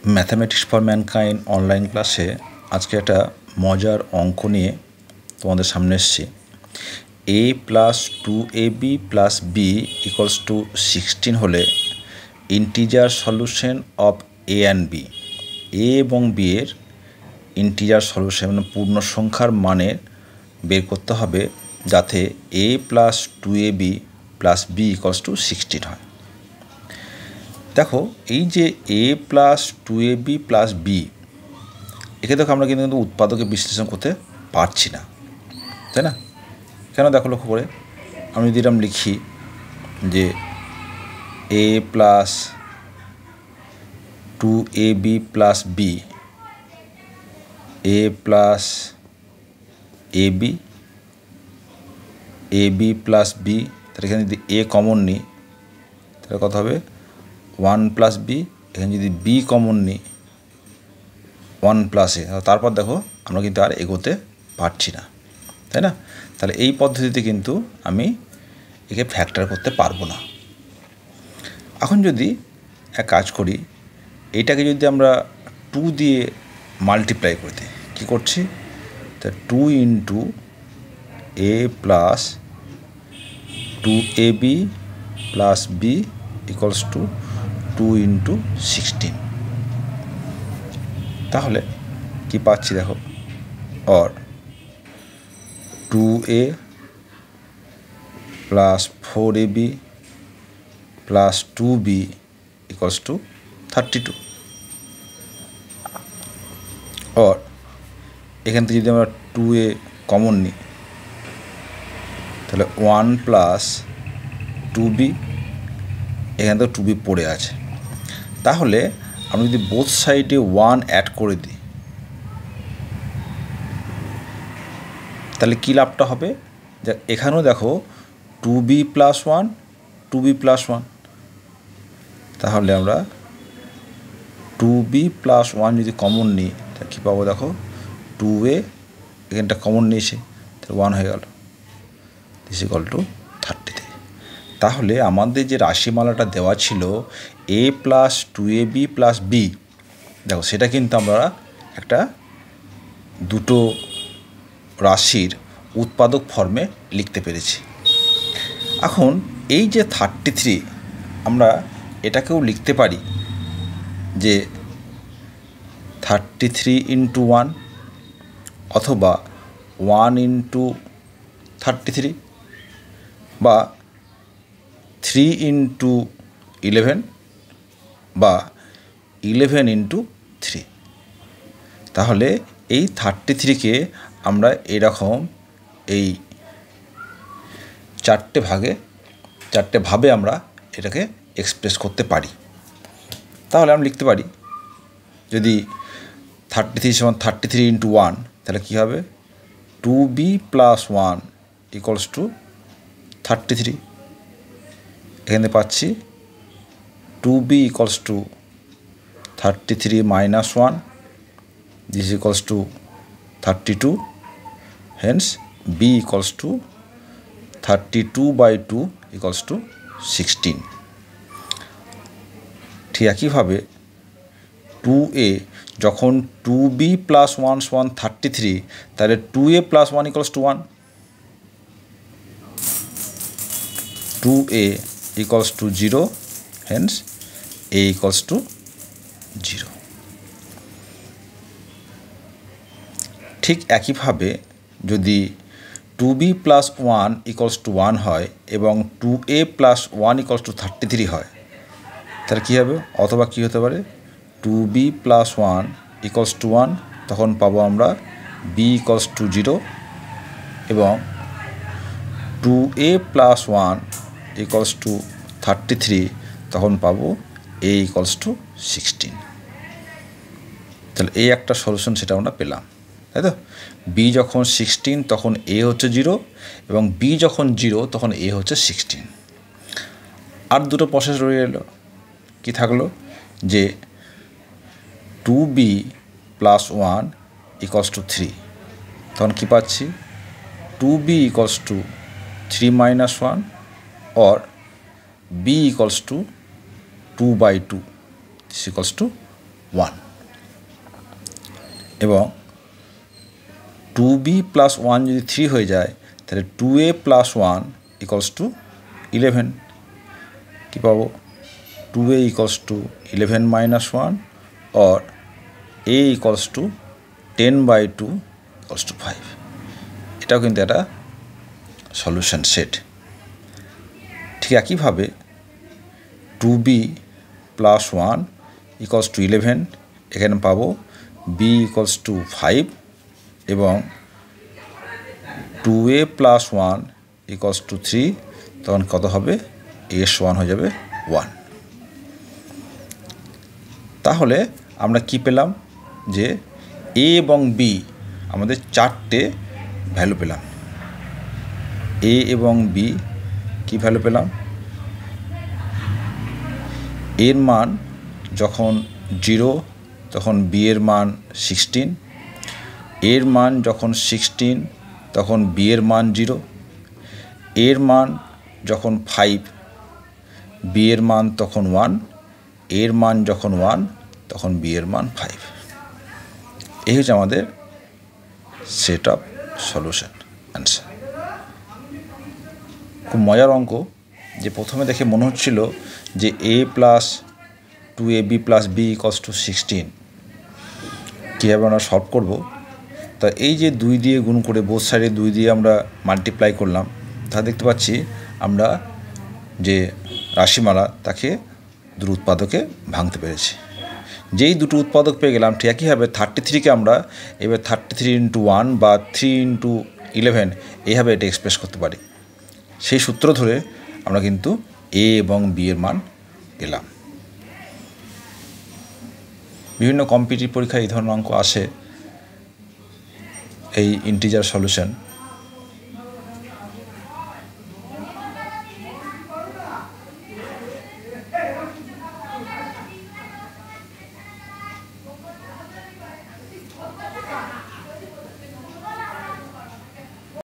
Mathematics for mankind online ক্লাসে আজকে একটা মজার অঙ্ক নিয়ে তোমাদের সামনে এসেছি। a plus 2ab plus B equals to 16 হলে integer solution of a and B, a এবং b এর ইন্টিজার সলিউশন মানে পূর্ণ সংখ্যার মানের বের করতে হবে যাতে a plus 2ab plus B equals to 16 হয়। দেখো এই যে a plus 2ab plus B, একে দেখো আমরা কিন্তু উৎপাদকে বিশ্লেষণ করতে পারছি না, তাই না? কেন দেখো লক্ষ্য করে, আমি যদি এরকম লিখি যে a plus 2ab plus B, a plus ab, ab plus B, তাহলে এখানে যদি a কমন নিই তাহলে কত হবে 1 প্লাস বি, এখানে যদি বি কমন নিই 1 প্লাস এ, তারপর দেখো আমরা কিন্তু আর এগোতে পারছি না, তাই না? তাহলে এই পদ্ধতিতে কিন্তু আমি একে ফ্যাক্টর করতে পারবো না। এখন যদি এক কাজ করি, এইটাকে যদি আমরা 2 দিয়ে মাল্টিপ্লাই করে দিই, কী করছি, তা 2 into A plus 2ab plus B equals to 2 into 16। তাহলে কি পাচ্ছি দেখো, or 2a plus 4ab plus 2b equals to 32। Or এখান থেকে যদি আমরা 2a কমন নিই তাহলে 1 প্লাস 2b, এখানে তো 2b পড়ে আছে, তাহলে আমি যদি বোথ সাইডে 1 অ্যাড করে দিই তাহলে কী লাভটা হবে, যে এখানেও দেখো 2b প্লাস 1, 2b প্লাস 1, তাহলে আমরা 2b প্লাস 1 যদি কমন নিই তাহলে কী পাবো দেখো, 2a এখানটা কমন নিয়েছে তাহলে 1 হয়ে গেল, দিস ইকুয়াল টু 33। তাহলে আমাদের যে রাশিমালাটা দেওয়া ছিল a plus 2ab plus B, দেখো সেটা কিন্তু আমরা একটা দুটো রাশির উৎপাদক ফর্মে লিখতে পেরেছি। এখন এই যে 33, আমরা এটাকেও লিখতে পারি যে 33 ইন্টু 1 অথবা 1 ইন্টু 33 বা 3 ইন্টু 11 বা 11 ইন্টু 3। তাহলে এই 33কে আমরা এরকম এই চারটে ভাবে আমরা এটাকে এক্সপ্রেস করতে পারি। তাহলে আমরা লিখতে পারি, যদি 33 সমান 33 ইন্টু 1 তাহলে কী হবে, 2b প্লাস 1 ইকুয়ালস টু 33। এখানে পাচ্ছি 2b equals to 33 minus 1, this equals to 32, hence b equals to 32/2 equals to 16। ঠিক একইভাবে 2a যখন 2b প্লাস 1 সমান 33, তাহলে 2a plus 1 equals to 1, 2a equals to 0, hence a equals to 0। ঠিক একইভাবে যদি 2b প্লাস 1 ইকুয়ালস টু 1 হয় এবং 2a প্লাস 1 ইকুয়ালস টু 33 হয়, তাহলে কী হবে, অথবা কী হতে পারে, 2b প্লাস 1 ইকুয়ালস টু 1, তখন পাবো আমরা b ইকুয়ালস টু 0, এবং 2a প্লাস 1 ইকুয়ালস টু 33, তখন পাবো a ইকুয়ালস টু 16। তাহলে এই একটা সলিউশন সেটা আমরা পেলাম, তাই তো? b যখন 16 তখন a হচ্ছে 0, এবং b যখন 0 তখন a হচ্ছে 16। আর দুটো প্রসেস রয়ে এলো, কী থাকলো, যে 2b প্লাস 1 ইকুয়ালস টু 3, তখন কী পাচ্ছি, 2b equals two 3 minus 1, or b equals two 2/2, this equals to 1 এবং 2b প্লাস 1 যদি 3 হয়ে যায় তাহলে 2a প্লাস 1 ইকুয়ালস টু 11 কী পাবো 2a equals two 11 minus 1 or a equals two 10/2 equals to 5 এটাও কিন্তু একটা সলিউশন সেট। ঠিক একইভাবে 2b প্লাস 1 ইকুয়ালস টু 11 এখানে পাবো b ইকুয়ালস টু 5 এবং 2a প্লাস 1 ইকুয়ালস টু 3 তখন কত হবে a সমান হয়ে যাবে 1। তাহলে আমরা কি পেলাম যে a এবং b আমাদের চারটে ভ্যালু পেলাম। a এবং b কি ভ্যালু পেলাম এর মান যখন 0 তখন b এর মান 16, এর মান যখন 16 তখন b এর মান 0, এর মান যখন 5 b এর মান তখন 1, এর মান যখন 1 তখন b এর মান 5। এই হচ্ছে আমাদের সেট অফ সলিউশন অ্যান্সার। খুব মজার অঙ্ক যে প্রথমে দেখে মনে হচ্ছিল যে a plus 2ab plus b equals to 16 কীভাবে আমরা সলভ করবো। তা এই যে 2 দিয়ে গুণ করে বোথ সাইডে 2 দিয়ে আমরা মাল্টিপ্লাই করলাম তা দেখতে পাচ্ছি আমরা যে রাশিমালা তাকে দুটো উৎপাদকে ভাঙতে পেরেছি। যেই দুটো উৎপাদক পেয়ে গেলাম ঠিক একইভাবে 33কে আমরা এবার 33 ইন্টু 1 বা 3 ইন্টু 11 এইভাবে এটা এক্সপ্রেস করতে পারি। সেই সূত্র ধরে আমরা কিন্তু a এবং b এর মান পেলাম। বিভিন্ন কম্পিটিটিভ পরীক্ষায় এই ধরনের অঙ্ক আসে এই ইন্টিজার সলিউশন।